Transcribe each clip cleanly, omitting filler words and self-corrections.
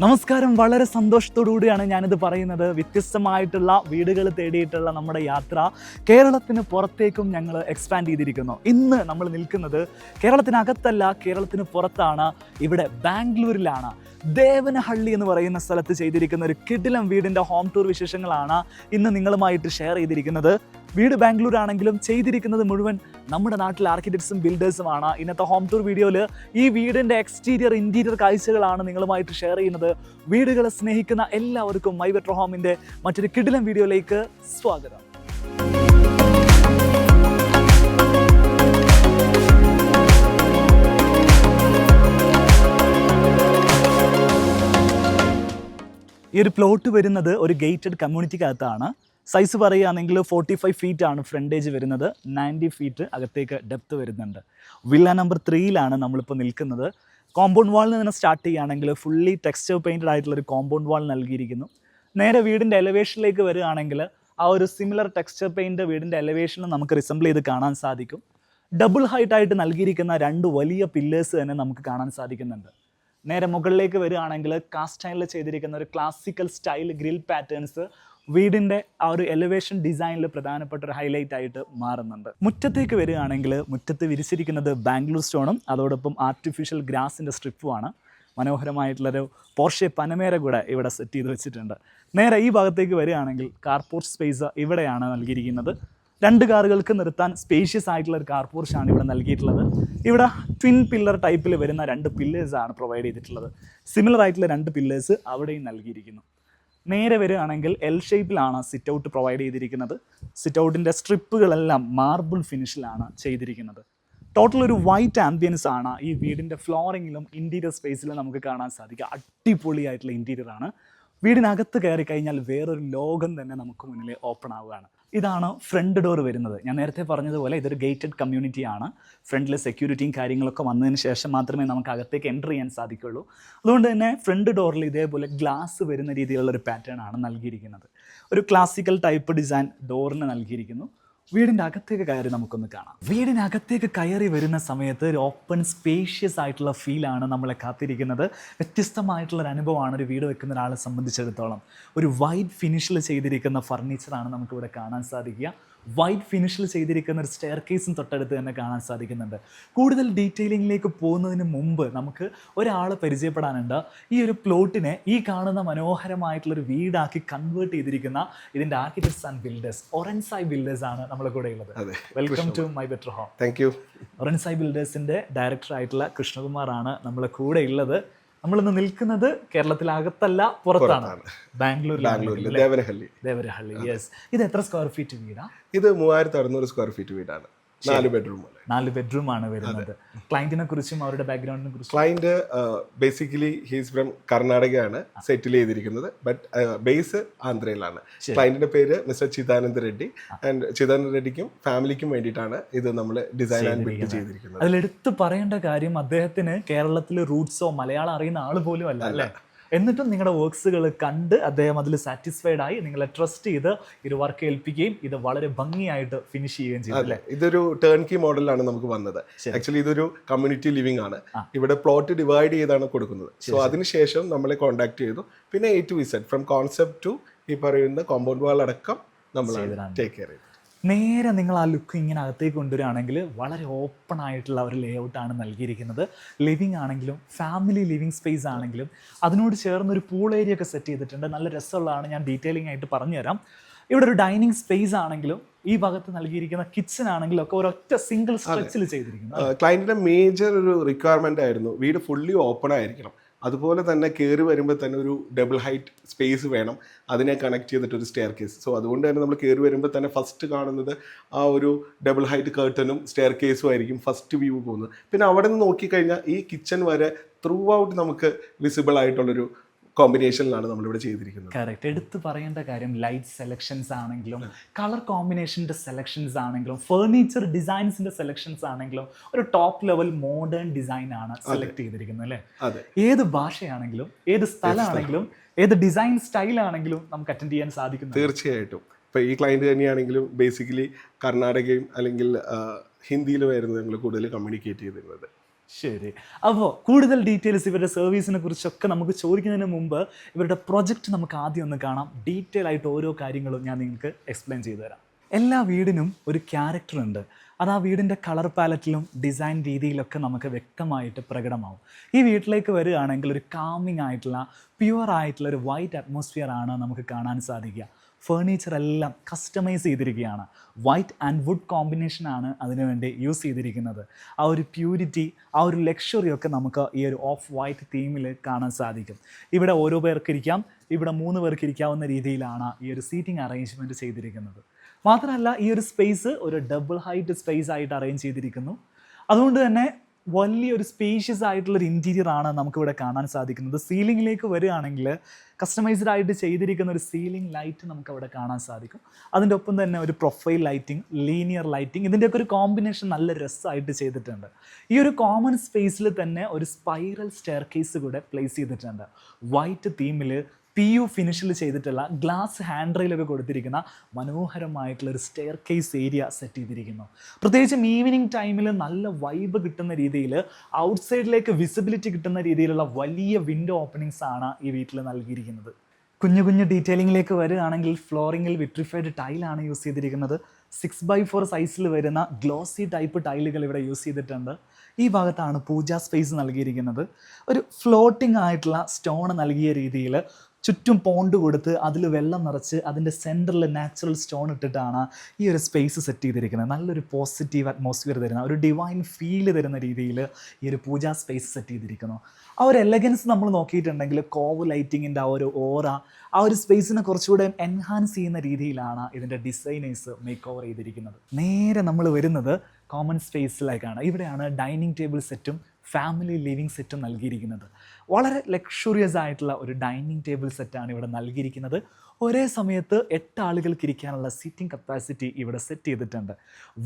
നമസ്കാരം. വളരെ സന്തോഷത്തോടുകൂടിയാണ് ഞാനിത് പറയുന്നത്. വ്യത്യസ്തമായിട്ടുള്ള വീടുകൾ തേടിയിട്ടുള്ള നമ്മുടെ യാത്ര കേരളത്തിന് പുറത്തേക്കും ഞങ്ങൾ എക്സ്പാൻഡ് ചെയ്തിരിക്കുന്നു. ഇന്ന് നമ്മൾ നിൽക്കുന്നത് കേരളത്തിനകത്തല്ല, കേരളത്തിന് പുറത്താണ്. ഇവിടെ ബാംഗ്ലൂരിലാണ്. ദേവനഹള്ളി എന്ന് പറയുന്ന സ്ഥലത്ത് ചെയ്തിരിക്കുന്ന ഒരു കിടിലം വീടിൻ്റെ ഹോം ടൂർ വിശേഷങ്ങളാണ് ഇന്ന് നിങ്ങളുമായിട്ട് ഷെയർ ചെയ്തിരിക്കുന്നത്. വീട് ബാംഗ്ലൂർ ആണെങ്കിലും ചെയ്തിരിക്കുന്നത് മുഴുവൻ നമ്മുടെ നാട്ടിലെ ആർക്കിടെക്ട്സും ബിൽഡേഴ്സുമാണ്. ഇന്നത്തെ ഹോം ടൂർ വീഡിയോയിൽ ഈ വീടിൻ്റെ എക്സ്റ്റീരിയർ ഇൻറ്റീരിയർ കാഴ്ചകളാണ് നിങ്ങളുമായിട്ട് ഷെയർ ചെയ്യുന്നത്. വീടുകളെ സ്നേഹിക്കുന്ന എല്ലാവർക്കും മൈ ബെറ്റർ ഹോമിൻ്റെ മറ്റൊരു കിടിലം വീഡിയോയിലേക്ക് സ്വാഗതം. ഈ ഒരു പ്ലോട്ട് വരുന്നത് ഒരു ഗേറ്റഡ് കമ്മ്യൂണിറ്റിക്കകത്താണ്. സൈസ് പറയുകയാണെങ്കിൽ 45 ഫീറ്റ് ആണ് ഫ്രണ്ടേജ് വരുന്നത്, 90 ഫീറ്റ് അകത്തേക്ക് ഡെപ്ത് വരുന്നുണ്ട്. വില്ല നമ്പർ 3യിലാണ് നമ്മളിപ്പോൾ നിൽക്കുന്നത്. കോമ്പൗണ്ട് വാളിൽ നിന്ന് സ്റ്റാർട്ട് ചെയ്യുകയാണെങ്കിൽ ഫുള്ളി ടെക്സ്ചർ പെയിൻറ്റഡ് ആയിട്ടുള്ളൊരു കോമ്പൗണ്ട് വാൾ നൽകിയിരിക്കുന്നു. നേരെ വീടിൻ്റെ എലവേഷനിലേക്ക് വരികയാണെങ്കിൽ ആ ഒരു സിമിലർ ടെക്സ്ചർ പെയിൻറ്റ് വീടിൻ്റെ എലവേഷനിൽ നമുക്ക് റിസംബിൾ ചെയ്ത് കാണാൻ സാധിക്കും. ഡബിൾ ഹൈറ്റായിട്ട് നൽകിയിരിക്കുന്ന 2 വലിയ പില്ലേഴ്സ് തന്നെ നമുക്ക് കാണാൻ സാധിക്കുന്നുണ്ട്. നേരെ മുകളിലേക്ക് വരികയാണെങ്കിൽ കാസ്റ്റ് സ്റ്റൈലിൽ ചെയ്തിരിക്കുന്ന ഒരു ക്ലാസിക്കൽ സ്റ്റൈൽ ഗ്രിൽ പാറ്റേൺസ് വീടിൻ്റെ ആ ഒരു എലിവേഷൻ ഡിസൈനിൽ പ്രധാനപ്പെട്ട ഒരു ഹൈലൈറ്റ് ആയിട്ട് മാറുന്നുണ്ട്. മുറ്റത്തേക്ക് വരികയാണെങ്കിൽ മുറ്റത്ത് വിരിച്ചിരിക്കുന്നത് ബാംഗ്ലൂർ സ്റ്റോണും അതോടൊപ്പം ആർട്ടിഫിഷ്യൽ ഗ്രാസിൻ്റെ സ്ട്രിപ്പുമാണ്. മനോഹരമായിട്ടുള്ളൊരു പോർഷെ പനമേര കൂടെ ഇവിടെ സെറ്റ് ചെയ്ത് വെച്ചിട്ടുണ്ട്. നേരെ ഈ ഭാഗത്തേക്ക് വരികയാണെങ്കിൽ കാർപോർട്ട് സ്പേസ് ഇവിടെയാണ് നൽകിയിരിക്കുന്നത്. 2 കാറുകൾക്ക് നിർത്താൻ സ്പേഷ്യസ് ആയിട്ടുള്ള ഒരു കാർ പോർച്ചാണ് ഇവിടെ നൽകിയിട്ടുള്ളത്. ഇവിടെ ട്വിൻ പില്ലർ ടൈപ്പിൽ വരുന്ന 2 പില്ലേഴ്സാണ് പ്രൊവൈഡ് ചെയ്തിട്ടുള്ളത്. സിമിലർ ആയിട്ടുള്ള 2 പില്ലേഴ്സ് അവിടെയും നൽകിയിരിക്കുന്നു. നേരെ വരികയാണെങ്കിൽ എൽ ഷേപ്പിലാണ് സിറ്റ് ഔട്ട് പ്രൊവൈഡ് ചെയ്തിരിക്കുന്നത്. സിറ്റ് ഔട്ടിൻ്റെ സ്ട്രിപ്പുകളെല്ലാം മാർബിൾ ഫിനിഷിലാണ് ചെയ്തിരിക്കുന്നത്. ടോട്ടൽ ഒരു വൈറ്റ് ആംബിയൻസ് ആണ് ഈ വീടിൻ്റെ ഫ്ലോറിങ്ങിലും ഇൻറ്റീരിയർ സ്പേസിലും നമുക്ക് കാണാൻ സാധിക്കുക. അടിപൊളിയായിട്ടുള്ള ഇൻറ്റീരിയർ ആണ്. വീടിനകത്ത് കയറി കഴിഞ്ഞാൽ വേറൊരു ലോകം തന്നെ നമുക്ക് മുന്നിൽ ഓപ്പൺ ആവുകയാണ്. ഇതാണ് ഫ്രണ്ട് ഡോർ വരുന്നത്. ഞാൻ നേരത്തെ പറഞ്ഞതുപോലെ ഇതൊരു ഗേറ്റഡ് കമ്മ്യൂണിറ്റിയാണ്. ഫ്രണ്ടിൽ സെക്യൂരിറ്റിയും കാര്യങ്ങളൊക്കെ വന്നതിന് ശേഷം മാത്രമേ നമുക്ക് അകത്തേക്ക് എൻ്റർ ചെയ്യാൻ സാധിക്കുള്ളൂ. അതുകൊണ്ട് തന്നെ ഫ്രണ്ട് ഡോറിൽ ഇതേപോലെ ഗ്ലാസ് വരുന്ന രീതിയിലുള്ളൊരു പാറ്റേൺ ആണ് നൽകിയിരിക്കുന്നത്. ഒരു ക്ലാസിക്കൽ ടൈപ്പ് ഡിസൈൻ ഡോറിന് നൽകിയിരിക്കുന്നു. വീടിൻ്റെ അകത്തേക്ക് കയറി നമുക്കൊന്ന് കാണാം. വീടിനകത്തേക്ക് കയറി വരുന്ന സമയത്ത് ഒരു ഓപ്പൺ സ്പേഷ്യസ് ആയിട്ടുള്ള ഫീലാണ് നമ്മളെ കാത്തിരിക്കുന്നത്. വ്യത്യസ്തമായിട്ടുള്ളൊരു അനുഭവമാണ് ഒരു വീട് വെക്കുന്ന ഒരാളെ സംബന്ധിച്ചിടത്തോളം. ഒരു വൈറ്റ് ഫിനിഷിൽ ചെയ്തിരിക്കുന്ന ഫർണിച്ചറാണ് നമുക്കിവിടെ കാണാൻ സാധിക്കുക. വൈറ്റ് ഫിനിഷിൽ ചെയ്തിരിക്കുന്ന ഒരു സ്റ്റെയർ കേസും തൊട്ടടുത്ത് തന്നെ കാണാൻ സാധിക്കുന്നുണ്ട്. കൂടുതൽ ഡീറ്റെയിലിങ്ങിലേക്ക് പോകുന്നതിന് മുമ്പ് നമുക്ക് ഒരാളെ പരിചയപ്പെടാനുണ്ട്. ഈ ഒരു പ്ലോട്ടിനെ ഈ കാണുന്ന മനോഹരമായിട്ടുള്ളൊരു വീടാക്കി കൺവേർട്ട് ചെയ്തിരിക്കുന്ന ഇതിൻ്റെ ആർക്കിടെക്ട്സ് ആൻഡ് ബിൽഡേഴ്സ് ഒറൻസായ് ബിൽഡേഴ്സ് ആണ് നമ്മളെ കൂടെ ഉള്ളത്. Welcome to my better home. Thank you. ഒറൻസായ് ബിൽഡേഴ്സിൻ്റെ ഡയറക്ടറായിട്ടുള്ള കൃഷ്ണകുമാറാണ് നമ്മളെ കൂടെ ഉള്ളത്. നമ്മളിന്ന് നിൽക്കുന്നത് കേരളത്തിലകത്തല്ല, പുറത്താണ്. ബാംഗ്ലൂരിൽ ദേവരഹള്ളി. യെസ്. ഇത് എത്ര സ്ക്വയർ ഫീറ്റ് വീടാ? ഇത് 3600 സ്ക്വയർ ഫീറ്റ് വീടാണ്. 4 ബെഡ്റൂം ആണ് വരുന്നത്. ക്ലയന്റിനെ കുറിച്ചും അവരുടെ ബാക്ക്ഗ്രൗണ്ടിനെ കുറിച്ചും. ക്ലയന്റ് ബേസിക്കലി ഹീസ് ഫ്രം കർണാടകയാണ് സെറ്റിൽ ചെയ്തിരിക്കുന്നത്. ബട്ട് ബേസ് ആന്ധ്രയിലാണ്. ക്ലയന്റിന്റെ പേര് മിസ്റ്റർ ചിദാനന്ദ റെഡ്ഡി. ആൻഡ് ചിദാനന്ദ റെഡ്ഡിക്കും ഫാമിലിക്കും വേണ്ടിയിട്ടാണ് ഇത് നമ്മൾ ഡിസൈൻ ആൻഡ് ബിൽഡ് ചെയ്തിരിക്കുന്നത്. അതിലെടുത്ത് പറയേണ്ട കാര്യം, അദ്ദേഹത്തിന് കേരളത്തിലെ റൂട്ട്സോ മലയാളം അറിയുന്ന ആൾ പോലും അല്ല. എന്നിട്ടും നിങ്ങളുടെ വർക്ക്സുകൾ കണ്ട് അദ്ദേഹം അതിൽ സാറ്റിസ്ഫൈഡ് ആയി നിങ്ങളെ ട്രസ്റ്റ് ചെയ്ത് ഇത് വർക്ക് ഏൽപ്പിക്കുകയും ഇത് വളരെ ഭംഗിയായിട്ട് ഫിനിഷ് ചെയ്യുകയും ചെയ്തു അല്ലേ? ഇതൊരു ടേൺ കീ മോഡലാണ് നമുക്ക് വന്നത്. ആക്ച്വലി ഇതൊരു കമ്മ്യൂണിറ്റി ലിവിംഗ് ആണ്. ഇവിടെ പ്ലോട്ട് ഡിവൈഡ് ചെയ്താണ് കൊടുക്കുന്നത്. സോ അതിനുശേഷം നമ്മളെ കോൺടാക്ട് ചെയ്തു. പിന്നെ A to Z from concept to ഈ പറയുന്ന കോമ്പൗണ്ട് വാൾ അടക്കം നമ്മൾ ടേക്ക് കെയർ ചെയ്തു. നേരെ നിങ്ങൾ ആ ലുക്ക് ഇങ്ങനെ അകത്തേക്ക് കൊണ്ടുവരികയാണെങ്കിൽ വളരെ ഓപ്പൺ ആയിട്ടുള്ള ഒരു ലേഔട്ടാണ് നൽകിയിരിക്കുന്നത്. ലിവിങ് ആണെങ്കിലും ഫാമിലി ലിവിങ് സ്പേസ് ആണെങ്കിലും അതിനോട് ചേർന്നൊരു പൂൾ ഏരിയ ഒക്കെ സെറ്റ് ചെയ്തിട്ടുണ്ട്. നല്ല രസമുള്ളതാണ്. ഞാൻ ഡീറ്റെയിലിംഗ് ആയിട്ട് പറഞ്ഞുതരാം. ഇവിടെ ഒരു ഡൈനിങ് സ്പേസ് ആണെങ്കിലും ഈ ഭാഗത്ത് നൽകിയിരിക്കുന്ന കിച്ചൺ ആണെങ്കിലും ഒക്കെ ഒരൊറ്റ സിംഗിൾ സ്ട്രെച്ചിൽ ചെയ്തിരിക്കുന്നു. ക്ലയന്റിന്റെ മേജർ ഒരു റിക്വയർമെന്റ് ആയിരുന്നു വീട് ഫുള്ളി ഓപ്പൺ ആയിരിക്കണം. അതുപോലെ തന്നെ കയറി വരുമ്പോൾ തന്നെ ഒരു ഡബിൾ ഹൈറ്റ് സ്പേസ് വേണം. അതിനെ കണക്ട് ചെയ്തിട്ട് ഒരു സ്റ്റെയർ കേസ്. സോ അതുകൊണ്ട് തന്നെ നമ്മൾ കയറി വരുമ്പോൾ തന്നെ ഫസ്റ്റ് കാണുന്നത് ആ ഒരു ഡബിൾ ഹൈറ്റ് കർട്ടനും സ്റ്റെയർ കേസും ആയിരിക്കും ഫസ്റ്റ് വ്യൂ പോകുന്നത്. പിന്നെ അവിടെ നിന്ന് നോക്കിക്കഴിഞ്ഞാൽ ഈ കിച്ചൺ വരെ ത്രൂ ഔട്ട് നമുക്ക് വിസിബിൾ ആയിട്ടുള്ളൊരു കോമ്പിനേഷനിലാണ് നമ്മളിവിടെ ചെയ്തിരിക്കുന്നത്. കറക്റ്റ്. എടുത്ത് പറയേണ്ട കാര്യം ലൈറ്റ് സെലക്ഷൻസ് ആണെങ്കിലും കളർ കോമ്പിനേഷൻ്റെ സെലക്ഷൻസ് ആണെങ്കിലും ഫർണിച്ചർ ഡിസൈൻസിൻ്റെ സെലക്ഷൻസ് ആണെങ്കിലും ഒരു ടോപ്പ് ലെവൽ മോഡേൺ ഡിസൈൻ ആണ് സെലക്ട് ചെയ്തിരിക്കുന്നത് അല്ലേ? ഏത് ഭാഷയാണെങ്കിലും ഏത് സ്ഥലമാണെങ്കിലും ഏത് ഡിസൈൻ സ്റ്റൈലാണെങ്കിലും നമുക്ക് അറ്റൻഡ് ചെയ്യാൻ സാധിക്കും. തീർച്ചയായിട്ടും. ഇപ്പോൾ ഈ ക്ലയൻറ്റ് തന്നെയാണെങ്കിലും ബേസിക്കലി കർണാടകയും അല്ലെങ്കിൽ ഹിന്ദിയിലുമായിരുന്നു ഞങ്ങൾ കൂടുതൽ കമ്മ്യൂണിക്കേറ്റ് ചെയ്തിരുന്നത്. ശരി. അപ്പോൾ കൂടുതൽ ഡീറ്റെയിൽസ് ഇവരുടെ സർവീസിനെ കുറിച്ചൊക്കെ നമുക്ക് ചോദിക്കുന്നതിന് മുമ്പ് ഇവരുടെ പ്രൊജക്റ്റ് നമുക്ക് ആദ്യം ഒന്ന് കാണാം. ഡീറ്റെയിൽ ആയിട്ട് ഓരോ കാര്യങ്ങളും ഞാൻ നിങ്ങൾക്ക് എക്സ്പ്ലെയിൻ ചെയ്തു തരാം. എല്ലാ വീടിനും ഒരു ക്യാരക്ടർ ഉണ്ട്. അത് ആ വീടിൻ്റെ കളർ പാലറ്റിലും ഡിസൈൻ രീതിയിലൊക്കെ നമുക്ക് വ്യക്തമായിട്ട് പ്രകടമാവും. ഈ വീട്ടിലേക്ക് വരികയാണെങ്കിൽ ഒരു കാമിങ് ആയിട്ടുള്ള പ്യുവർ ആയിട്ടുള്ള ഒരു വൈറ്റ് അറ്റ്മോസ്ഫിയർ ആണ് നമുക്ക് കാണാൻ സാധിക്കുക. ഫേർണിച്ചർ എല്ലാം കസ്റ്റമൈസ് ചെയ്തിരിക്കുകയാണ്. വൈറ്റ് ആൻഡ് വുഡ് കോമ്പിനേഷനാണ് അതിനുവേണ്ടി യൂസ് ചെയ്തിരിക്കുന്നത്. ആ ഒരു പ്യൂരിറ്റി, ആ ഒരു ലക്ഷറി ഒക്കെ നമുക്ക് ഈ ഒരു ഓഫ് വൈറ്റ് തീമിൽ കാണാൻ സാധിക്കും. ഇവിടെ ഓരോ പേർക്ക് ഇരിക്കാം, ഇവിടെ 3 പേർക്ക് ഇരിക്കാവുന്ന രീതിയിലാണ് ഈ ഒരു സീറ്റിംഗ് അറേഞ്ച്മെൻറ്റ് ചെയ്തിരിക്കുന്നത്. മാത്രമല്ല ഈ ഒരു സ്പേസ് ഒരു ഡബിൾ ഹൈറ്റ് സ്പേസ് ആയിട്ട് അറേഞ്ച് ചെയ്തിരിക്കുന്നു. അതുകൊണ്ട് തന്നെ വലിയൊരു സ്പേഷ്യസ് ആയിട്ടുള്ളൊരു ഇൻറ്റീരിയർ ആണ് നമുക്കിവിടെ കാണാൻ സാധിക്കുന്നത്. സീലിങ്ങിലേക്ക് വരികയാണെങ്കിൽ കസ്റ്റമൈസ്ഡ് ആയിട്ട് ചെയ്തിരിക്കുന്ന ഒരു സീലിംഗ് ലൈറ്റ് നമുക്ക് അവിടെ കാണാൻ സാധിക്കും. അതിൻ്റെ ഒപ്പം തന്നെ ഒരു പ്രൊഫൈൽ ലൈറ്റിംഗ്, ലീനിയർ ലൈറ്റിംഗ്, ഇതിൻ്റെയൊക്കെ ഒരു കോമ്പിനേഷൻ നല്ല രസമായിട്ട് ചെയ്തിട്ടുണ്ട്. ഈ ഒരു കോമൺ സ്പേസിൽ തന്നെ ഒരു സ്പൈറൽ സ്റ്റെയർ കേസ് കൂടെ പ്ലേസ് ചെയ്തിട്ടുണ്ട്. വൈറ്റ് തീമിൽ PU ഫിനിഷിൽ ചെയ്തിട്ടുള്ള ഗ്ലാസ് ഹാൻഡ് റെയിലൊക്കെ കൊടുത്തിരിക്കുന്ന മനോഹരമായിട്ടുള്ളൊരു സ്റ്റെയർ കേസ് ഏരിയ സെറ്റ് ചെയ്തിരിക്കുന്നു. പ്രത്യേകിച്ചും ഈവനിങ് ടൈമിൽ നല്ല വൈബ് കിട്ടുന്ന രീതിയിൽ ഔട്ട്സൈഡിലേക്ക് വിസിബിലിറ്റി കിട്ടുന്ന രീതിയിലുള്ള വലിയ വിൻഡോ ഓപ്പണിങ്സ് ആണ് ഈ വീട്ടിൽ നൽകിയിരിക്കുന്നത്. കുഞ്ഞു കുഞ്ഞു ഡീറ്റെയിലിങ്ങിലേക്ക് വരികയാണെങ്കിൽ ഫ്ലോറിങ്ങിൽ വിട്രിഫൈഡ് ടൈലാണ് യൂസ് ചെയ്തിരിക്കുന്നത്. 6x4 സൈസിൽ വരുന്ന ഗ്ലോസി ടൈപ്പ് ടൈലുകൾ ഇവിടെ യൂസ് ചെയ്തിട്ടുണ്ട്. ഈ ഭാഗത്താണ് പൂജാ സ്പേസ് നൽകിയിരിക്കുന്നത്. ഒരു ഫ്ലോട്ടിംഗ് ആയിട്ടുള്ള സ്റ്റോൺ നൽകിയ രീതിയിൽ ചുറ്റും പോണ്ട് കൊടുത്ത് അതിൽ വെള്ളം നിറച്ച് അതിൻ്റെ സെൻറ്ററിൽ നാച്ചുറൽ സ്റ്റോൺ ഇട്ടിട്ടാണ് ഈ ഒരു സ്പേസ് സെറ്റ് ചെയ്തിരിക്കുന്നത്. നല്ലൊരു പോസിറ്റീവ് അറ്റ്മോസ്ഫിയർ തരുന്ന, ഒരു ഡിവൈൻ ഫീൽ തരുന്ന രീതിയിൽ ഈ ഒരു പൂജാ സ്പേസ് സെറ്റ് ചെയ്തിരിക്കുന്നു. ആ ഒരു എലഗൻസ് നമ്മൾ നോക്കിയിട്ടുണ്ടെങ്കിൽ കോവ് ലൈറ്റിങ്ങിൻ്റെ ആ ഒരു ഓറ ആ ഒരു സ്പേസിനെ കുറച്ചുകൂടെ എൻഹാൻസ് ചെയ്യുന്ന രീതിയിലാണ് ഇതിൻ്റെ ഡിസൈനേഴ്സ് മേക്ക് ഓവർ ചെയ്തിരിക്കുന്നത്. നേരെ നമ്മൾ വരുന്നത് കോമൺ സ്പേസിലേക്കാണ്. ഇവിടെയാണ് ഡൈനിങ് ടേബിൾ സെറ്റും ഫാമിലി ലിവിങ് സെറ്റും നൽകിയിരിക്കുന്നത്. വളരെ ലക്ഷറിയസ് ആയിട്ടുള്ള ഒരു ഡൈനിങ് ടേബിൾ സെറ്റാണ് ഇവിടെ നൽകിയിരിക്കുന്നത്. ഒരേ സമയത്ത് 8 ആളുകൾക്ക് ഇരിക്കാനുള്ള സീറ്റിംഗ് കപ്പാസിറ്റി ഇവിടെ സെറ്റ് ചെയ്തിട്ടുണ്ട്.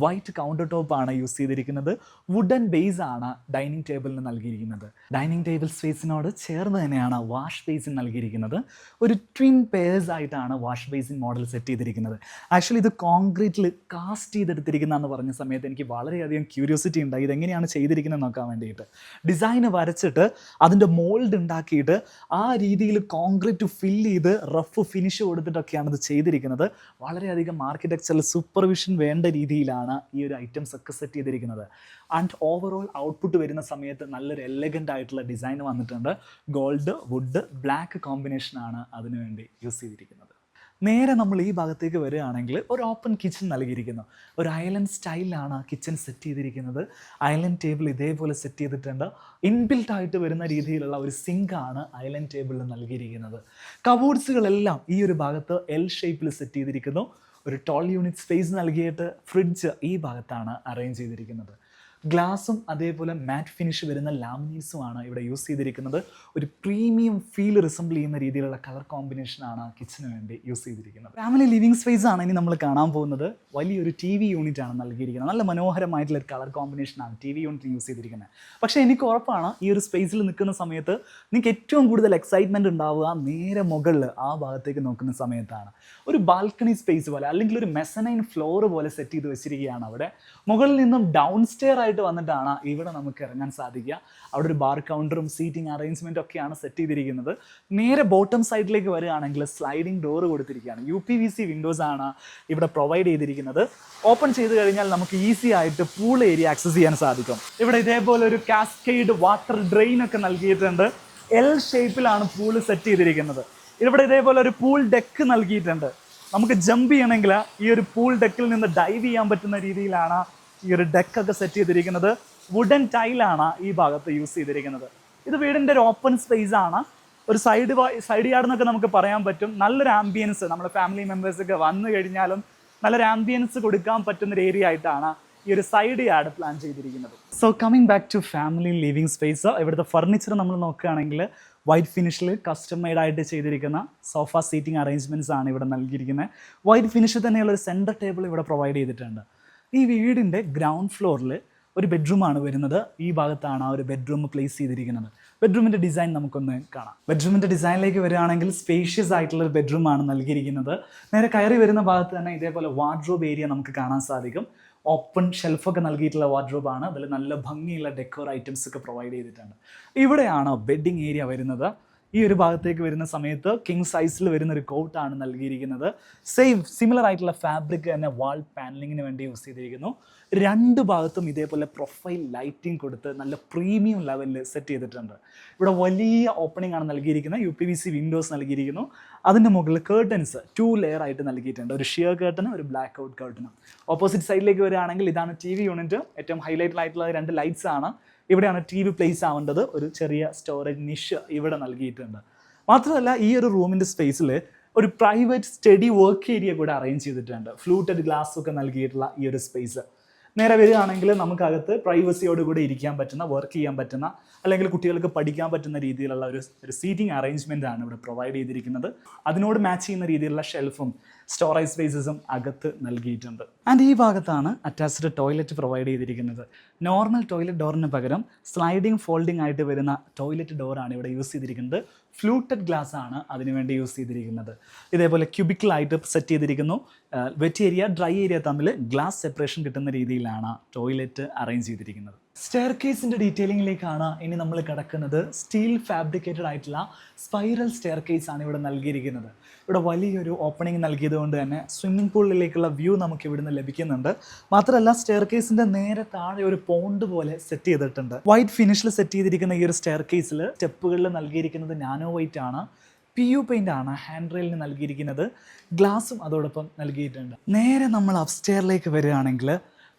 വൈറ്റ് കൗണ്ടർ ടോപ്പാണ് യൂസ് ചെയ്തിരിക്കുന്നത്. വുഡൻ ബേസ് ആണ് ഡൈനിങ് ടേബിളിന് നൽകിയിരിക്കുന്നത്. ഡൈനിങ് ടേബിൾ സ്പേസിനോട് ചേർന്ന് തന്നെയാണ് വാഷ് ബേസിൻ നൽകിയിരിക്കുന്നത്. ഒരു ട്വിൻ പെയർസ് ആയിട്ടാണ് വാഷ് ബേസിൻ മോഡൽ സെറ്റ് ചെയ്തിരിക്കുന്നത്. ആക്ച്വലി ഇത് കോൺക്രീറ്റിൽ കാസ്റ്റ് ചെയ്തെടുത്തിരിക്കുന്നതെന്ന് പറഞ്ഞ സമയത്ത് എനിക്ക് വളരെയധികം ക്യൂരിയോസിറ്റി ഉണ്ടായി, ഇതെങ്ങനെയാണ് ചെയ്തിരിക്കുന്നത് നോക്കാൻ വേണ്ടിയിട്ട്. ഡിസൈന് വരച്ചിട്ട് അതിൻ്റെ മോൾഡ് ഉണ്ടാക്കിയിട്ട് ആ രീതിയിൽ കോൺക്രീറ്റ് ഫില്ല് ചെയ്ത് റഫ് ഫിനിഷ് കൊടുത്തിട്ടൊക്കെയാണ് ഇത് ചെയ്തിരിക്കുന്നത്. വളരെയധികം ആർക്കിടെക്ചറൽ സൂപ്പർവിഷൻ വേണ്ട രീതിയിലാണ് ഈ ഒരു ഐറ്റംസ് ഒക്കെ സെറ്റ് ചെയ്തിരിക്കുന്നത്. ആൻഡ് ഓവറോൾ ഔട്ട്പുട്ട് വരുന്ന സമയത്ത് നല്ലൊരു എലഗൻ്റ് ആയിട്ടുള്ള ഡിസൈൻ വന്നിട്ടുണ്ട്. ഗോൾഡ്, വുഡ്, ബ്ലാക്ക് കോമ്പിനേഷനാണ് അതിനുവേണ്ടി യൂസ് ചെയ്തിരിക്കുന്നത്. നേരെ നമ്മൾ ഈ ഭാഗത്തേക്ക് വരികയാണെങ്കിൽ ഒരു ഓപ്പൺ കിച്ചൺ നൽകിയിരിക്കുന്നു. ഒരു ഐലൻഡ് സ്റ്റൈലിലാണ് കിച്ചൺ സെറ്റ് ചെയ്തിരിക്കുന്നത്. ഐലൻഡ് ടേബിൾ ഇതേപോലെ സെറ്റ് ചെയ്തിട്ടുണ്ട്. ഇൻബിൽട്ട് ആയിട്ട് വരുന്ന രീതിയിലുള്ള ഒരു സിങ്കാണ് ഐലൻഡ് ടേബിളിൽ നൽകിയിരിക്കുന്നത്. കബോർഡ്സുകളെല്ലാം ഈ ഒരു ഭാഗത്ത് L ഷേപ്പിൽ സെറ്റ് ചെയ്തിരിക്കുന്നു. ഒരു ടോൾ യൂണിറ്റ് സ്പേസ് നൽകിയിട്ട് ഫ്രിഡ്ജ് ഈ ഭാഗത്താണ് അറേഞ്ച് ചെയ്തിരിക്കുന്നത്. ഗ്ലാസും അതേപോലെ മാറ്റ് ഫിനിഷ് വരുന്ന ലാമിനേറ്റ്സുമാണ് ഇവിടെ യൂസ് ചെയ്തിരിക്കുന്നത്. ഒരു പ്രീമിയം ഫീൽ റിസംബിൾ ചെയ്യുന്ന രീതിയിലുള്ള കളർ കോമ്പിനേഷനാണ് കിച്ചന് വേണ്ടി യൂസ് ചെയ്തിരിക്കുന്നത്. ഫാമിലി ലിവിങ് സ്പേസ് ആണ് ഇനി നമ്മൾ കാണാൻ പോകുന്നത്. വലിയൊരു TV യൂണിറ്റ് ആണ് നൽകിയിരിക്കുന്നത്. നല്ല മനോഹരമായിട്ടുള്ള ഒരു കളർ കോമ്പിനേഷനാണ് TV യൂണിറ്റ് യൂസ് ചെയ്തിരിക്കുന്നത്. പക്ഷേ എനിക്ക് ഉറപ്പാണ് ഈ ഒരു സ്പേസിൽ നിൽക്കുന്ന സമയത്ത് നിങ്ങൾക്ക് ഏറ്റവും കൂടുതൽ എക്സൈറ്റ്മെൻറ്റ് ഉണ്ടാവുക നേരെ മുകളിൽ ആ ഭാഗത്തേക്ക് നോക്കുന്ന സമയത്താണ്. ഒരു ബാൽക്കണി സ്പേസ് പോലെ അല്ലെങ്കിൽ ഒരു മെസനൈൻ ഫ്ലോർ പോലെ സെറ്റ് ചെയ്ത് വെച്ചിരിക്കുകയാണ് അവിടെ. മുകളിൽ നിന്നും ഡൗൺ സ്റ്റെയർ ആയിട്ട് വന്നിട്ടാണ് ഇവിടെ നമുക്ക് ഇറങ്ങാൻ സാധിക്കുക. അവിടെ ഒരു ബാർ കൗണ്ടറും സീറ്റിംഗ് അറേഞ്ച്മെൻറ്റും ഒക്കെയാണ് സെറ്റ് ചെയ്തിരിക്കുന്നത്. നേരെ ബോട്ടം സൈഡിലേക്ക് വരികയാണെങ്കിൽ സ്ലൈഡിംഗ് ഡോർ കൊടുത്തിരിക്കുകയാണ്. UPVC വിൻഡോസ് ആണ് ഇവിടെ പ്രൊവൈഡ് ചെയ്തിരിക്കുന്നത്. ഓപ്പൺ ചെയ്ത് കഴിഞ്ഞാൽ നമുക്ക് ഈസി ആയിട്ട് പൂൾ ഏരിയ ആക്സസ് ചെയ്യാൻ സാധിക്കും. ഇവിടെ ഇതേപോലെ ഒരു കാസ്കേഡ് വാട്ടർ ഡ്രെയിൻ ഒക്കെ നൽകിയിട്ടുണ്ട്. L ഷേപ്പിലാണ് പൂള് സെറ്റ് ചെയ്തിരിക്കുന്നത്. ഇവിടെ ഇതേപോലെ ഒരു പൂൾ ഡെക്ക് നൽകിയിട്ടുണ്ട്. നമുക്ക് ജമ്പ് ചെയ്യണമെങ്കിൽ ഈ ഒരു പൂൾ ഡെക്കിൽ നിന്ന് ഡൈവ് ചെയ്യാൻ പറ്റുന്ന രീതിയിലാണ് ഈ ഒരു ഡെക്കൊക്കെ സെറ്റ് ചെയ്തിരിക്കുന്നത്. വുഡൻ ടൈലാണ് ഈ ഭാഗത്ത് യൂസ് ചെയ്തിരിക്കുന്നത്. ഇത് വീടിൻ്റെ ഒരു ഓപ്പൺ സ്പേസ് ആണ്. ഒരു സൈഡ് യാർഡ് എന്നൊക്കെ നമുക്ക് പറയാൻ പറ്റും. നല്ലൊരു ആംബിയൻസ് നമ്മുടെ ഫാമിലി മെമ്പേഴ്സൊക്കെ വന്നു കഴിഞ്ഞാലും നല്ലൊരു ആംബിയൻസ് കൊടുക്കാൻ പറ്റുന്നൊരു ഏരിയ ആയിട്ടാണ് ഈ ഒരു സൈഡ് യാർഡ് പ്ലാൻ ചെയ്തിരിക്കുന്നത്. So coming back to family living space, ഇവിടുത്തെ ഫർണിച്ചർ നമ്മൾ നോക്കുകയാണെങ്കിൽ വൈറ്റ് ഫിനിഷിൽ കസ്റ്റം മെയ്ഡായിട്ട് ചെയ്തിരിക്കുന്ന സോഫ സീറ്റിംഗ് അറേഞ്ച്മെൻറ്റ്സ് ആണ് ഇവിടെ നൽകിയിരിക്കുന്നത്. വൈറ്റ് ഫിനിഷിൽ തന്നെയുള്ള ഒരു സെൻറ്റർ ടേബിൾ ഇവിടെ പ്രൊവൈഡ് ചെയ്തിട്ടുണ്ട്. ഈ വീടിൻ്റെ ഗ്രൗണ്ട് ഫ്ലോറിൽ ഒരു ബെഡ്റൂമാണ് വരുന്നത്. ഈ ഭാഗത്താണ് ആ ഒരു ബെഡ്റൂം പ്ലേസ് ചെയ്തിരിക്കുന്നത്. ബെഡ്റൂമിൻ്റെ ഡിസൈൻ നമുക്കൊന്ന് കാണാം. ബെഡ്റൂമിൻ്റെ ഡിസൈനിലേക്ക് വരികയാണെങ്കിൽ സ്പേഷ്യസ് ആയിട്ടുള്ളൊരു ബെഡ്റൂമാണ് നൽകിയിരിക്കുന്നത്. നേരെ കയറി വരുന്ന ഭാഗത്ത് തന്നെ ഇതേപോലെ വാർഡ്രോബ് ഏരിയ നമുക്ക് കാണാൻ സാധിക്കും. ഓപ്പൺ ഷെൽഫൊക്കെ നൽകിയിട്ടുള്ള വാർഡ്രോബാണ്. അതിൽ നല്ല ഭംഗിയുള്ള ഡെക്കോർ ഐറ്റംസ് ഒക്കെ പ്രൊവൈഡ് ചെയ്തിട്ടുണ്ട്. ഇവിടെയാണ് ബെഡിങ് ഏരിയ വരുന്നത്. ഈ ഒരു ഭാഗത്തേക്ക് വരുന്ന സമയത്ത് കിങ് സൈസിൽ വരുന്ന ഒരു കോട്ടാണ് നൽകിയിരിക്കുന്നത്. സിമിലർ ആയിട്ടുള്ള ഫാബ്രിക് തന്നെ വാൾ പാനലിങ്ങിന് വേണ്ടി യൂസ് ചെയ്തിരിക്കുന്നു. രണ്ട് ഭാഗത്തും ഇതേപോലെ പ്രൊഫൈൽ ലൈറ്റിംഗ് കൊടുത്ത് നല്ല പ്രീമിയം ലെവലിൽ സെറ്റ് ചെയ്തിട്ടുണ്ട്. ഇവിടെ വലിയ ഓപ്പണിംഗ് ആണ് നൽകിയിരിക്കുന്നത്. UPVC വിൻഡോസ് നൽകിയിരിക്കുന്നു. അതിൻ്റെ മുകളിൽ കേർട്ടൻസ് 2 ലെയർ ആയിട്ട് നൽകിയിട്ടുണ്ട്. ഒരു ഷിയർ കേർട്ടനും ഒരു ബ്ലാക്ക് ഔട്ട് കേർട്ടനും. ഓപ്പോസിറ്റ് സൈഡിലേക്ക് വരികയാണെങ്കിൽ ഇതാണ് TV യൂണിറ്റ്. ഏറ്റവും ഹൈലൈറ്റഡ് ആയിട്ടുള്ള 2 ലൈറ്റ്സ് ആണ്. ഇവിടെയാണ് TV പ്ലേസ് ആവേണ്ടത്. ഒരു ചെറിയ സ്റ്റോറേജ് നിഷ് ഇവിടെ നൽകിയിട്ടുണ്ട്. മാത്രമല്ല ഈ ഒരു റൂമിൻ്റെ സ്പേസിൽ ഒരു പ്രൈവറ്റ് സ്റ്റഡി വർക്ക് ഏരിയ കൂടെ അറേഞ്ച് ചെയ്തിട്ടുണ്ട്. ഫ്ലൂട്ടഡ് ഗ്ലാസ് ഒക്കെ നൽകിയിട്ടുള്ള ഈ ഒരു സ്പേസ്. നേരെ വരികയാണെങ്കിൽ നമുക്കകത്ത് പ്രൈവസിയോടുകൂടി ഇരിക്കാൻ പറ്റുന്ന, വർക്ക് ചെയ്യാൻ പറ്റുന്ന, അല്ലെങ്കിൽ കുട്ടികൾക്ക് പഠിക്കാൻ പറ്റുന്ന രീതിയിലുള്ള ഒരു സീറ്റിംഗ് അറേഞ്ച്മെൻ്റ് ആണ് ഇവിടെ പ്രൊവൈഡ് ചെയ്തിരിക്കുന്നത്. അതിനോട് മാച്ച് ചെയ്യുന്ന രീതിയിലുള്ള ഷെൽഫും സ്റ്റോറേജ് സ്പേസസും അകത്ത് നൽകിയിട്ടുണ്ട്. ആൻഡ് ഈ ഭാഗത്താണ് അറ്റാച്ച്ഡ് ടോയ്ലറ്റ് പ്രൊവൈഡ് ചെയ്തിരിക്കുന്നത്. നോർമൽ ടോയ്ലറ്റ് ഡോറിന് പകരം സ്ലൈഡിങ് ഫോൾഡിംഗ് ആയിട്ട് വരുന്ന ടോയ്ലറ്റ് ഡോറാണ് ഇവിടെ യൂസ് ചെയ്തിരിക്കുന്നത്. ഫ്ലൂട്ടഡ് ഗ്ലാസ് ആണ് അതിനുവേണ്ടി യൂസ് ചെയ്തിരിക്കുന്നത്. ഇതേപോലെ ക്യൂബിക്കിളായിട്ട് സെറ്റ് ചെയ്തിരിക്കുന്നു. വെറ്റ് ഏരിയ ഡ്രൈ ഏരിയ തമ്മിൽ ഗ്ലാസ് സെപ്പറേഷൻ കിട്ടുന്ന രീതിയിലാണ് ടോയ്ലറ്റ് അറേഞ്ച് ചെയ്തിരിക്കുന്നത്. സ്റ്റെയർ കേസിൻ്റെ ഡീറ്റെയിലിംഗിലേക്കാണ് ഇനി നമ്മൾ കിടക്കുന്നത്. സ്റ്റീൽ ഫാബ്രിക്കേറ്റഡ് ആയിട്ടുള്ള സ്പൈറൽ സ്റ്റെയർ കേസ് ആണ് ഇവിടെ നൽകിയിരിക്കുന്നത്. ഇവിടെ വലിയൊരു ഓപ്പണിംഗ് നൽകിയതുകൊണ്ട് തന്നെ സ്വിമ്മിംഗ് പൂളിലേക്കുള്ള വ്യൂ നമുക്ക് ഇവിടുന്ന് ലഭിക്കുന്നുണ്ട്. മാത്രമല്ല സ്റ്റെയർ കേസിൻ്റെ നേരെ താഴെ ഒരു പോണ്ട് പോലെ സെറ്റ് ചെയ്തിട്ടുണ്ട്. വൈറ്റ് ഫിനിഷിൽ സെറ്റ് ചെയ്തിരിക്കുന്ന ഈ ഒരു സ്റ്റെയർ കേസിൽ സ്റ്റെപ്പുകളിൽ നൽകിയിരിക്കുന്നത് നാനോ വൈറ്റ് ആണ്. PU പെയിൻ്റ് ആണ് ഹാൻഡ് റെയിലിന് നൽകിയിരിക്കുന്നത്. ഗ്ലാസും അതോടൊപ്പം നൽകിയിട്ടുണ്ട്. നേരെ നമ്മൾ അപ്സ്റ്റെയറിലേക്ക് വരികയാണെങ്കിൽ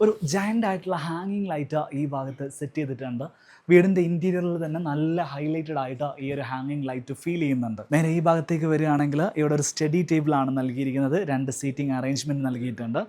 ഒരു ജയൻ്റ് ആയിട്ടുള്ള ഹാങ്ങിങ് ലൈറ്റ് ഈ ഭാഗത്ത് സെറ്റ് ചെയ്തിട്ടുണ്ട്. വീടിൻ്റെ ഇൻറ്റീരിയറിൽ തന്നെ നല്ല ഹൈലൈറ്റഡ് ആയിട്ട് ഈ ഒരു ഹാങ്ങിങ് ലൈറ്റ് ഫീൽ ചെയ്യുന്നുണ്ട്. നേരെ ഈ ഭാഗത്തേക്ക് വരികയാണെങ്കിൽ ഇവിടെ ഒരു സ്റ്റഡി ടേബിളാണ് നൽകിയിരിക്കുന്നത്. 2 സീറ്റിംഗ് അറേഞ്ച്മെൻറ്റ് നൽകിയിട്ടുണ്ട്.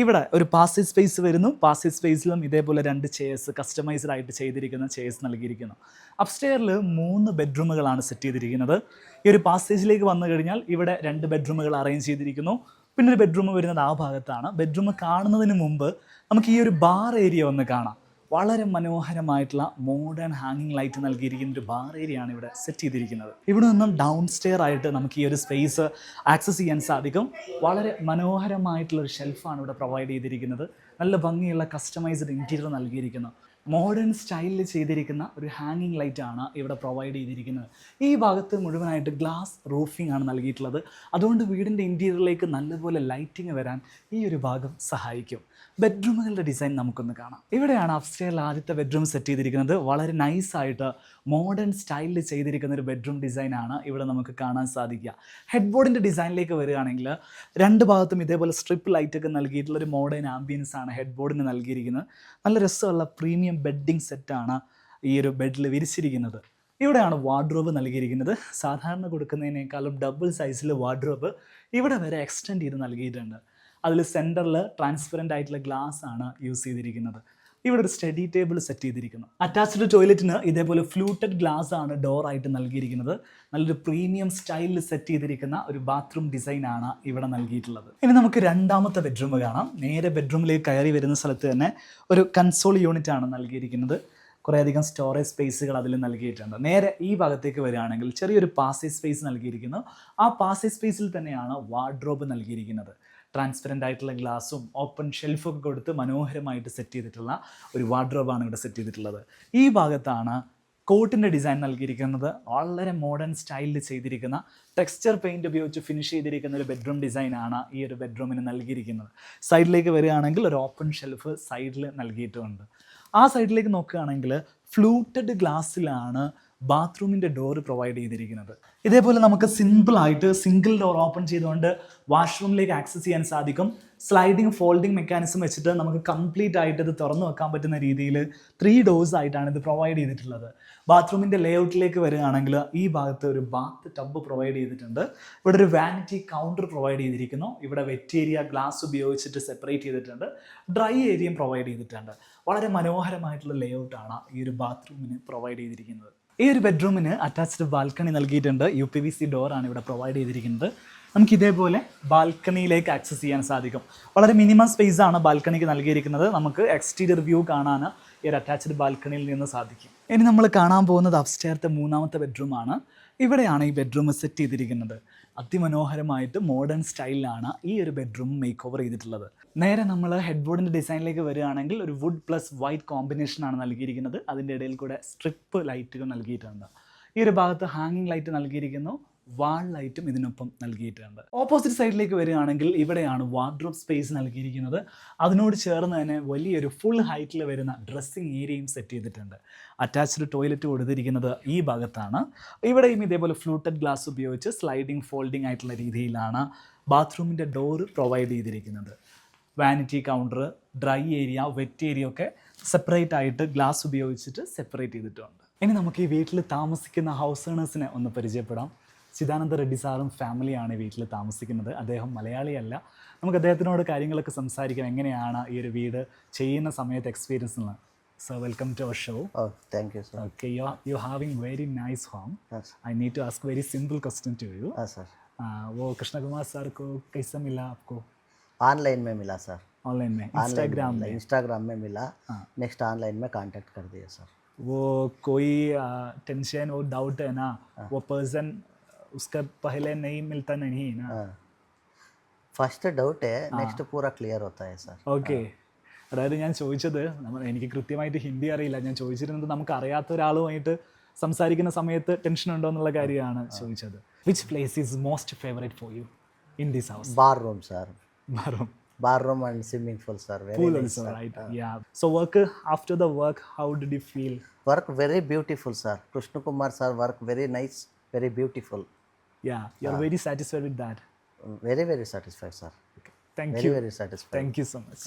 ഇവിടെ ഒരു പാസേജ് സ്പേസ് വരുന്നു. പാസേജ് സ്പേസിലും ഇതേപോലെ 2 ചെയർസ് കസ്റ്റമൈസ്ഡ് ആയിട്ട് ചെയ്തിരിക്കുന്ന ചെയർസ് നൽകിയിരിക്കുന്നു. അപ്സ്റ്റെയറിൽ 3 ബെഡ്റൂമുകളാണ് സെറ്റ് ചെയ്തിരിക്കുന്നത്. ഈ ഒരു പാസേജിലേക്ക് വന്നു കഴിഞ്ഞാൽ ഇവിടെ 2 ബെഡ്റൂമുകൾ അറേഞ്ച് ചെയ്തിരിക്കുന്നു. പിന്നെ ഒരു ബെഡ്റൂം വരുന്നത് ആ ഭാഗത്താണ്. ബെഡ്റൂം കാണുന്നതിന് മുമ്പ് നമുക്ക് ഈ ഒരു ബാർ ഏരിയ ഒന്ന് കാണാം. വളരെ മനോഹരമായിട്ടുള്ള മോഡേൺ ഹാങ്ങിങ് ലൈറ്റ് നൽകിയിരിക്കുന്ന ഒരു ബാർ ഏരിയ ആണ് ഇവിടെ സെറ്റ് ചെയ്തിരിക്കുന്നത്. ഇവിടെ നിന്നും ഡൗൺ സ്റ്റെയർ ആയിട്ട് നമുക്ക് ഈ ഒരു സ്പേസ് ആക്സസ് ചെയ്യാൻ സാധിക്കും. വളരെ മനോഹരമായിട്ടുള്ള ഒരു ഷെൽഫാണ് ഇവിടെ പ്രൊവൈഡ് ചെയ്തിരിക്കുന്നത്. നല്ല ഭംഗിയുള്ള കസ്റ്റമൈസ്ഡ് ഇൻറ്റീരിയർ നൽകിയിരിക്കുന്നു. മോഡേൺ സ്റ്റൈലിൽ ചെയ്തിരിക്കുന്ന ഒരു ഹാങ്ങിങ് ലൈറ്റ് ആണ് ഇവിടെ പ്രൊവൈഡ് ചെയ്തിരിക്കുന്നത്. ഈ ഭാഗത്ത് മുഴുവനായിട്ട് ഗ്ലാസ് റൂഫിംഗ് ആണ് നൽകിയിട്ടുള്ളത്. അതുകൊണ്ട് വീടിൻ്റെ ഇൻറ്റീരിയറിലേക്ക് നല്ലപോലെ ലൈറ്റിങ് വരാൻ ഈ ഒരു ഭാഗം സഹായിക്കും. ബെഡ്റൂമുകളുടെ ഡിസൈൻ നമുക്കൊന്ന് കാണാം. ഇവിടെയാണ് അപ്സ്റ്റെയറിൽ ആദ്യത്തെ ബെഡ്റൂം സെറ്റ് ചെയ്തിരിക്കുന്നത്. വളരെ നൈസായിട്ട് മോഡേൺ സ്റ്റൈലിൽ ചെയ്തിരിക്കുന്ന ഒരു ബെഡ്റൂം ഡിസൈനാണ് ഇവിടെ നമുക്ക് കാണാൻ സാധിക്കുക. ഹെഡ് ബോർഡിൻ്റെ ഡിസൈനിലേക്ക് വരികയാണെങ്കിൽ 2 ഭാഗത്തും ഇതേപോലെ സ്ട്രിപ്പ് ലൈറ്റൊക്കെ നൽകിയിട്ടുള്ള ഒരു മോഡേൺ ആംബിയൻസ് ആണ് ഹെഡ് ബോർഡിന് നൽകിയിരിക്കുന്നത്. നല്ല രസമുള്ള പ്രീമിയം ബെഡിങ് സെറ്റാണ് ഈ ഒരു ബെഡിൽ വിരിച്ചിരിക്കുന്നത്. ഇവിടെയാണ് വാർഡ്രോബ് നൽകിയിരിക്കുന്നത്. സാധാരണ കൊടുക്കുന്നതിനേക്കാളും ഡബിൾ സൈസിൽ വാർഡ്രോബ് ഇവിടെ വരെ എക്സ്റ്റെൻഡ് ചെയ്ത് നൽകിയിട്ടുണ്ട്. അതിൽ സെൻറ്ററിൽ ട്രാൻസ്പെറൻ്റ് ആയിട്ടുള്ള ഗ്ലാസ് ആണ് യൂസ് ചെയ്തിരിക്കുന്നത്. ഇവിടെ ഒരു സ്റ്റഡി ടേബിൾ സെറ്റ് ചെയ്തിരിക്കുന്നു. അറ്റാച്ച്ഡ് ടോയ്ലറ്റിന് ഇതേപോലെ ഫ്ലൂട്ടഡ് ഗ്ലാസ് ആണ് ഡോറായിട്ട് നൽകിയിരിക്കുന്നത്. നല്ലൊരു പ്രീമിയം സ്റ്റൈലിൽ സെറ്റ് ചെയ്തിരിക്കുന്ന ഒരു ബാത്റൂം ഡിസൈനാണ് ഇവിടെ നൽകിയിട്ടുള്ളത്. ഇനി നമുക്ക് രണ്ടാമത്തെ ബെഡ്റൂം കാണാം. നേരെ ബെഡ്റൂമിലേക്ക് കയറി വരുന്ന സ്ഥലത്ത് തന്നെ ഒരു കൺസോൾ യൂണിറ്റ് ആണ് നൽകിയിരിക്കുന്നത്. കുറേയധികം സ്റ്റോറേജ് സ്പേസുകൾ അതിൽ നൽകിയിട്ടുണ്ട്. നേരെ ഈ ഭാഗത്തേക്ക് വരികയാണെങ്കിൽ ചെറിയൊരു പാസേജ് സ്പേസ് നൽകിയിരിക്കുന്നു. ആ പാസേജ് സ്പേസിൽ തന്നെയാണ് വാർഡ്രോബ് നൽകിയിരിക്കുന്നത്. ട്രാൻസ്പെറൻ്റ് ആയിട്ടുള്ള ഗ്ലാസും ഓപ്പൺ ഷെൽഫൊക്കെ കൊടുത്ത് മനോഹരമായിട്ട് സെറ്റ് ചെയ്തിട്ടുള്ള ഒരു വാർഡ്രോബാണ് ഇവിടെ സെറ്റ് ചെയ്തിട്ടുള്ളത്. ഈ ഭാഗത്താണ് കോട്ടിൻ്റെ ഡിസൈൻ നൽകിയിരിക്കുന്നത്. വളരെ മോഡേൺ സ്റ്റൈലിൽ ചെയ്തിരിക്കുന്ന ടെക്സ്ചർ പെയിൻറ്റ് ഉപയോഗിച്ച് ഫിനിഷ് ചെയ്തിരിക്കുന്ന ഒരു ബെഡ്റൂം ഡിസൈനാണ് ഈ ഒരു ബെഡ്റൂമിന് നൽകിയിരിക്കുന്നത്. സൈഡിലേക്ക് വരികയാണെങ്കിൽ ഒരു ഓപ്പൺ ഷെൽഫ് സൈഡിൽ നൽകിയിട്ടുമുണ്ട്. ആ സൈഡിലേക്ക് നോക്കുകയാണെങ്കിൽ ഫ്ലൂട്ടഡ് ഗ്ലാസ്സിലാണ് ബാത്റൂമിൻ്റെ ഡോറ് പ്രൊവൈഡ് ചെയ്തിരിക്കുന്നത്. ഇതേപോലെ നമുക്ക് സിമ്പിളായിട്ട് സിംഗിൾ ഡോർ ഓപ്പൺ ചെയ്തുകൊണ്ട് വാഷ്റൂമിലേക്ക് ആക്സസ് ചെയ്യാൻ സാധിക്കും. സ്ലൈഡിങ് ഫോൾഡിങ് മെക്കാനിസം വെച്ചിട്ട് നമുക്ക് കംപ്ലീറ്റ് ആയിട്ട് ഇത് തുറന്നു വെക്കാൻ പറ്റുന്ന രീതിയിൽ 3 ഡോർസ് ആയിട്ടാണ് ഇത് പ്രൊവൈഡ് ചെയ്തിട്ടുള്ളത്. ബാത്റൂമിൻ്റെ ലേഔട്ടിലേക്ക് വരികയാണെങ്കിൽ ഈ ഭാഗത്ത് ഒരു ബാത്ത് ടബ് പ്രൊവൈഡ് ചെയ്തിട്ടുണ്ട്. ഇവിടെ ഒരു വാനിറ്റി കൗണ്ടർ പ്രൊവൈഡ് ചെയ്തിരിക്കുന്നു. ഇവിടെ വെറ്റ് ഏരിയ ഗ്ലാസ് ഉപയോഗിച്ചിട്ട് സെപ്പറേറ്റ് ചെയ്തിട്ടുണ്ട്. ഡ്രൈ ഏരിയയും പ്രൊവൈഡ് ചെയ്തിട്ടുണ്ട്. വളരെ മനോഹരമായിട്ടുള്ള ലേഔട്ടാണ് ഈ ഒരു ബാത്റൂമിന് പ്രൊവൈഡ് ചെയ്തിരിക്കുന്നത്. ഈ ഒരു ബെഡ്റൂമിന് അറ്റാച്ച്ഡ് ബാൽക്കണി നൽകിയിട്ടുണ്ട്. UPVC ഡോറാണ് ഇവിടെ പ്രൊവൈഡ് ചെയ്തിരിക്കുന്നത്. നമുക്ക് ഇതേപോലെ ബാൽക്കണിയിലേക്ക് ആക്സസ് ചെയ്യാൻ സാധിക്കും. വളരെ മിനിമം സ്പേസ് ആണ് ബാൽക്കണിക്ക് നൽകിയിരിക്കുന്നത്. നമുക്ക് എക്സ്റ്റീരിയർ വ്യൂ കാണാൻ ഈ ഒരു അറ്റാച്ച്ഡ് ബാൽക്കണിയിൽ നിന്ന് സാധിക്കും. ഇനി നമ്മൾ കാണാൻ പോകുന്നത് അപ്സ്റ്റെയർത്തെ 3ാമത്തെ ബെഡ്റൂമാണ്. ഇവിടെയാണ് ഈ ബെഡ്റൂം സെറ്റ് ചെയ്തിരിക്കുന്നത്. അതിമനോഹരമായിട്ട് മോഡേൺ സ്റ്റൈലിലാണ് ഈ ഒരു ബെഡ്റൂം മേക്ക് ഓവർ ചെയ്തിട്ടുള്ളത്. നേരെ നമ്മൾ ഹെഡ് ബോർഡിൻ്റെ ഡിസൈനിലേക്ക് വരികയാണെങ്കിൽ ഒരു വുഡ് പ്ലസ് വൈറ്റ് കോമ്പിനേഷനാണ് നൽകിയിരിക്കുന്നത്. അതിൻ്റെ ഇടയിൽ കൂടെ സ്ട്രിപ്പ് ലൈറ്റുകൾ നൽകിയിട്ടുണ്ട്. ഈ ഒരു ഭാഗത്ത് ഹാങ്ങിങ് ലൈറ്റ് നൽകിയിരിക്കുന്നു, വാൾ ലൈറ്റും ഇതിനൊപ്പം നൽകിയിട്ടുണ്ട്. ഓപ്പോസിറ്റ് സൈഡിലേക്ക് വരികയാണെങ്കിൽ ഇവിടെയാണ് വാർഡ്രോബ് സ്പേസ് നൽകിയിരിക്കുന്നത്. അതിനോട് ചേർന്ന് തന്നെ വലിയൊരു ഫുൾ ഹൈറ്റിൽ വരുന്ന ഡ്രസ്സിങ് ഏരിയയും സെറ്റ് ചെയ്തിട്ടുണ്ട്. അറ്റാച്ച്ഡ് ടോയ്ലറ്റ് കൊടുത്തിരിക്കുന്നത് ഈ ഭാഗത്താണ്. ഇവിടെയും ഇതേപോലെ ഫ്ലൂട്ടഡ് ഗ്ലാസ് ഉപയോഗിച്ച് സ്ലൈഡിങ് ഫോൾഡിങ് ആയിട്ടുള്ള രീതിയിലാണ് ബാത്റൂമിൻ്റെ ഡോറ് പ്രൊവൈഡ് ചെയ്തിരിക്കുന്നത്. Vanity counter, dry area, wet area ഒക്കെ സെപ്പറേറ്റ് ആയിട്ട് ഗ്ലാസ് ഉപയോഗിച്ചിട്ട് സെപ്പറേറ്റ് ചെയ്തിട്ടുണ്ട്. ഇനി നമുക്ക് ഈ വീട്ടിൽ താമസിക്കുന്ന ഹൗസ് ഓണേഴ്സിനെ ഒന്ന് പരിചയപ്പെടാം. ചിദാനന്ദ റെഡ്ഡി സാറും ഫാമിലിയാണ് ഈ വീട്ടിൽ താമസിക്കുന്നത്. അദ്ദേഹം മലയാളിയല്ല. നമുക്ക് അദ്ദേഹത്തിനോട് കാര്യങ്ങളൊക്കെ സംസാരിക്കാം, എങ്ങനെയാണ് ഈ ഒരു വീട് ചെയ്യുന്ന സമയത്ത് എക്സ്പീരിയൻസ് ഉള്ളത്. So welcome to our show. Thank you, sir. Okay, you having very nice home. Yes. I need to ask very simple question to you. Sir. वो कृष्णा कुमार सर को कैसा मिला आपको? ऑनलाइन में मिला सर. ऑनलाइन में, इंस्टाग्राम में मिला. नेक्स्ट ऑनलाइन में कांटेक्ट कर दिया सर. वो कोई टेंशन और डाउट है ना, वो पर्सन उसका पहले नहीं मिलता नहीं ना. फर्स्ट डाउट है, नेक्स्ट पूरा क्लियर होता है सर. ഓക്കെ, അതായത് ഞാൻ ചോദിച്ചത്, എനിക്ക് കൃത്യമായിട്ട് ഹിന്ദി അറിയില്ല, ഞാൻ ചോദിച്ചിരുന്നത് നമുക്ക് അറിയാത്ത ഒരാളുമായിട്ട് സംസാരിക്കുന്ന സമയത്ത് ടെൻഷൻ ഉണ്ടോ എന്നുള്ള കാര്യമാണ് ചോദിച്ചത്. Which place is most favourite for you in this house? Bar room sir. Bathroom. Room and swimming pool sir. Very Pool nice, also, sir. right? Yeah. So work, after the work, how did you feel? Work very beautiful sir. Krishna Kumar sir work very nice, very beautiful. Yeah, you're very satisfied with that. Very satisfied sir. Thank Very you. very satisfied. Thank you so much.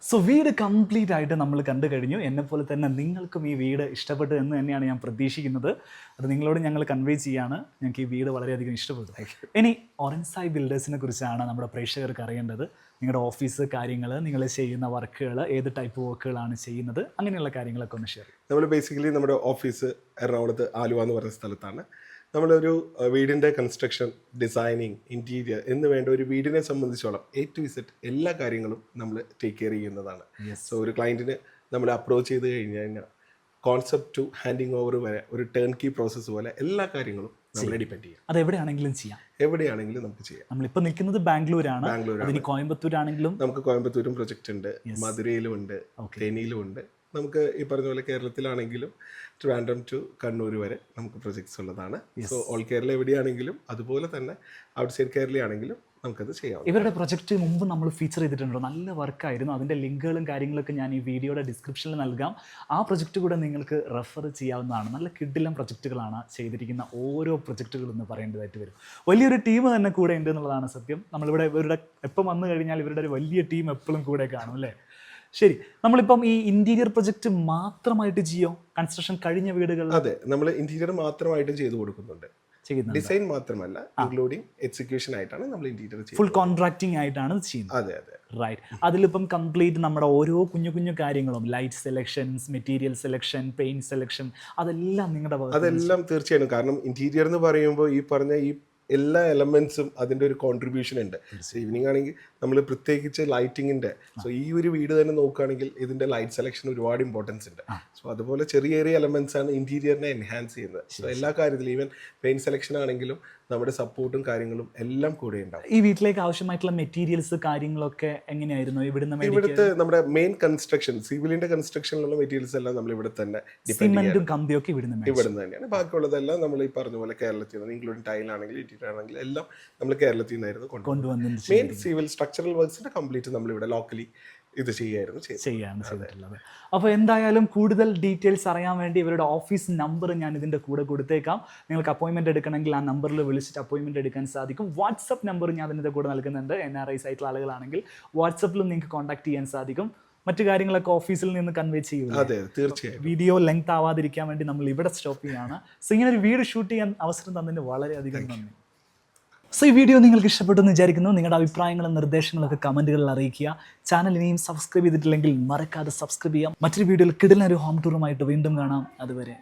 So വീട് complete ആയിട്ട് നമ്മൾ കണ്ടു കഴിഞ്ഞു. എന്നെപ്പോലെ തന്നെ നിങ്ങൾക്കും ഈ വീട് ഇഷ്ടപ്പെട്ടു എന്ന് തന്നെയാണ് ഞാൻ പ്രതീക്ഷിക്കുന്നത്. അത് നിങ്ങളോട് ഞങ്ങൾ കൺവേ ചെയ്യാണ്. ഞങ്ങൾക്ക് ഈ വീട് വളരെയധികം ഇഷ്ടപ്പെട്ടു. ഇനി ഓറൻസായി ബിൽഡേഴ്സിനെ കുറിച്ചാണ് നമ്മുടെ പ്രേക്ഷകർക്ക് അറിയേണ്ടത്. നിങ്ങളുടെ ഓഫീസ് കാര്യങ്ങൾ, നിങ്ങൾ ചെയ്യുന്ന വർക്കുകൾ, ഏത് ടൈപ്പ് വർക്കുകളാണ് ചെയ്യുന്നത്, അങ്ങനെയുള്ള കാര്യങ്ങളൊക്കെ ഒന്ന് ഷെയർ ചെയ്യും. നമ്മൾ ബേസിക്കലി നമ്മുടെ ഓഫീസ് എറണാകുളത്ത് ആലുവ എന്ന് പറയുന്ന സ്ഥലത്താണ്. നമ്മളൊരു വീടിൻ്റെ കൺസ്ട്രക്ഷൻ, ഡിസൈനിങ്, ഇൻറ്റീരിയർ എന്ന് വേണ്ട ഒരു വീടിനെ സംബന്ധിച്ചോളം A to Z എല്ലാ കാര്യങ്ങളും നമ്മൾ ടേക്ക് കെയർ ചെയ്യുന്നതാണ്. സോ ഒരു ക്ലയൻറ്റിന് നമ്മൾ അപ്രോച്ച് ചെയ്ത് കഴിഞ്ഞ് കഴിഞ്ഞാൽ കോൺസെപ്റ്റ് ടു ഹാൻഡിങ് ഓവർ വരെ ഒരു ടേൺ കീ പ്രോസസ്സ് പോലെ എല്ലാ കാര്യങ്ങളും നമ്മളെ ഡിപ്പെൻഡ് ചെയ്യാം. അത് എവിടെയാണെങ്കിലും ചെയ്യാം, എവിടെയാണെങ്കിലും നമുക്ക് ചെയ്യാം. നമ്മളിപ്പോൾ നിൽക്കുന്നത് ബാംഗ്ലൂരാണ്. അതിന് കോയമ്പത്തൂരാണെങ്കിലും നമുക്ക് കോയമ്പത്തൂരും പ്രൊജക്റ്റ് ഉണ്ട്, മധുരയിലും ഉണ്ട്, തേനിയിലും ഉണ്ട്. നമുക്ക് ഈ പറഞ്ഞ പോലെ കേരളത്തിലാണെങ്കിലും ട്രിവാൻഡ്രം ടു കണ്ണൂർ വരെ നമുക്ക് പ്രൊജക്ട്സ് ഉള്ളതാണ്. സോ ഓൾ കേരള എവിടെയാണെങ്കിലും അതുപോലെ തന്നെ ഔട്ട്സൈഡ് കേരളയാണെങ്കിലും നമുക്കത് ചെയ്യാം. ഇവരുടെ പ്രൊജക്റ്റ് മുമ്പ് നമ്മൾ ഫീച്ചർ ചെയ്തിട്ടുണ്ടോ? നല്ല വർക്കായിരുന്നു. അതിൻ്റെ ലിങ്കുകളും കാര്യങ്ങളൊക്കെ ഞാൻ ഈ വീഡിയോയുടെ ഡിസ്ക്രിപ്ഷനിൽ നൽകാം. ആ പ്രൊജക്റ്റ് കൂടെ നിങ്ങൾക്ക് റെഫർ ചെയ്യാവുന്നതാണ്. നല്ല കിഡിലം പ്രൊജക്റ്റുകളാണ് ചെയ്തിരിക്കുന്ന ഓരോ പ്രൊജക്റ്റുകൾ എന്ന് പറയേണ്ടതായിട്ട് വരും. വലിയൊരു ടീം തന്നെ കൂടെ ഉണ്ട് എന്നുള്ളതാണ് സത്യം. നമ്മളിവിടെ ഇവരുടെ എപ്പം വന്നു കഴിഞ്ഞാൽ ഇവരുടെ ഒരു വലിയ ടീം എപ്പോഴും കൂടെ കാണും അല്ലേ? ശരി, നമ്മളിപ്പം ഈ ഇന്റീരിയർ പ്രൊജക്റ്റ് മാത്രമായിട്ട് ചെയ്യോ? കൺസ്ട്രക്ഷൻ കഴിഞ്ഞ വീടുകൾ? അതെ, നമ്മൾ ഇന്റീരിയർ മാത്രമായിട്ടും ചെയ്തു കൊടുക്കുന്നുണ്ട്. ഡിസൈൻ മാത്രമല്ല, ഇൻക്ലൂഡിംഗ് എക്സിക്യൂഷൻ ആയിട്ടാണ് നമ്മൾ ഇന്റീരിയർ ചെയ്യുന്നത്. ഫുൾ കോൺട്രാക്ടിങ് ആയിട്ടാണ് ചെയ്യുന്നത്. അതെ അതെ, റൈറ്റ്. അതിലിപ്പം കംപ്ലീറ്റ് നമ്മുടെ ഓരോ കുഞ്ഞു കുഞ്ഞു കാര്യങ്ങളും, light selections, material selection, paint selection, അതെല്ലാം നിങ്ങളുടെ അതെല്ലാം തീർച്ചയായും. കാരണം ഇന്റീരിയർ എന്ന് പറയുമ്പോൾ ഈ പറഞ്ഞ ഈ എല്ലാ എലമെന്റ്സും അതിൻ്റെ ഒരു കോൺട്രിബ്യൂഷൻ ഉണ്ട്. ഈവനിങ് ആണെങ്കിൽ നമ്മൾ പ്രത്യേകിച്ച് ലൈറ്റിങ്ങിൻ്റെ, സോ ഈ ഒരു വീട് തന്നെ നോക്കുകയാണെങ്കിൽ ഇതിൻ്റെ ലൈറ്റ് സെലക്ഷൻ ഒരുപാട് ഇമ്പോർട്ടൻസ് ഉണ്ട്. സോ അതുപോലെ ചെറിയ ചെറിയ എലമെന്റ്സ് ആണ് ഇന്റീരിയറിനെ എൻഹാൻസ് ചെയ്യുന്നത്. സോ എല്ലാ കാര്യത്തിലും ഈവൻ പെയിന്റ് സെലക്ഷൻ ആണെങ്കിലും നമ്മുടെ സപ്പോർട്ടും കാര്യങ്ങളും എല്ലാം കൂടെ ഉണ്ടാവും. ഈ വീട്ടിലേക്ക് ആവശ്യമായിട്ടുള്ള മെറ്റീരിയൽസ് കാര്യങ്ങളൊക്കെ എങ്ങനെയായിരുന്നു ഇവിടുത്തെ നമ്മുടെ മെയിൻ കൺസ്ട്രക്ഷൻ, സിവിലിന്റെ കൺസ്ട്രക്ഷനിലുള്ള മെറ്റീരിയൽസ് എല്ലാം നമ്മൾ ഇവിടെ തന്നെ സിമന്റും കമ്പിയൊക്കെ ഇവിടുന്ന് തന്നെയാണ്. ബാക്കിയുള്ളതെല്ലാം നമ്മൾ ഈ പറഞ്ഞ പോലെ കേരളത്തിൽ നിന്ന്, ഇൻക്ലൂഡിംഗ് ടൈൽ ആണെങ്കിൽ ഇന്റീരിയർ ആണെങ്കിൽ എല്ലാം നമ്മൾ കേരളത്തിൽ നിന്നായിരുന്നു കൊണ്ടുവന്നത്. മെയിൻ സിവിൽ സ്ട്രക്ചറൽ വർക്ക്സിന്റെ കംപ്ലീറ്റ് നമ്മൾ ഇവിടെ ലോക്കലി ഇത് ചെയ്യാണ് ചെയ്തിട്ടുള്ളത്. അപ്പോൾ എന്തായാലും കൂടുതൽ ഡീറ്റെയിൽസ് അറിയാൻ വേണ്ടി ഇവരുടെ ഓഫീസ് നമ്പർ ഞാൻ ഇതിൻ്റെ കൂടെ കൊടുത്തേക്കാം. നിങ്ങൾക്ക് അപ്പോയിൻമെൻറ്റ് എടുക്കണമെങ്കിൽ ആ നമ്പറിൽ വിളിച്ചിട്ട് അപ്പോയിൻമെൻറ്റ് എടുക്കാൻ സാധിക്കും. വാട്സപ്പ് നമ്പർ ഞാൻ അതിൻ്റെ കൂടെ നൽകുന്നുണ്ട്. NRIs ആയിട്ടുള്ള ആളുകളാണെങ്കിൽ വാട്സപ്പിലും നിങ്ങൾക്ക് കോൺടാക്ട് ചെയ്യാൻ സാധിക്കും. മറ്റു കാര്യങ്ങളൊക്കെ ഓഫീസിൽ നിന്ന് കൺവേ ചെയ്യും. അതെ, തീർച്ചയായും. വീഡിയോ ലെങ്ത് ആവാതിരിക്കാൻ വേണ്ടി നമ്മൾ ഇവിടെ സ്റ്റോപ്പ് ചെയ്യാണ്. സോ ഇങ്ങനെ ഒരു വീഡിയോ ഷൂട്ട് ചെയ്യാൻ അവസരം തന്നതിന് വളരെയധികം നന്ദി. സോ ഈ വീഡിയോ നിങ്ങൾക്ക് ഇഷ്ടപ്പെട്ടെന്ന് വിചാരിക്കുന്നു. നിങ്ങളുടെ അഭിപ്രായങ്ങളും നിർദ്ദേശങ്ങളൊക്കെ കമൻറ്റുകളിൽ അറിയിക്കുക. ചാനൽ ഇനിയും സബ്സ്ക്രൈബ് ചെയ്തിട്ടില്ലെങ്കിൽ മറക്കാതെ സബ്സ്ക്രൈബ് ചെയ്യാം. മറ്റൊരു വീഡിയോയിൽ കിടിലൊരു ഹോം ടൂറുമായിട്ട് വീണ്ടും കാണാം. അതുവരെ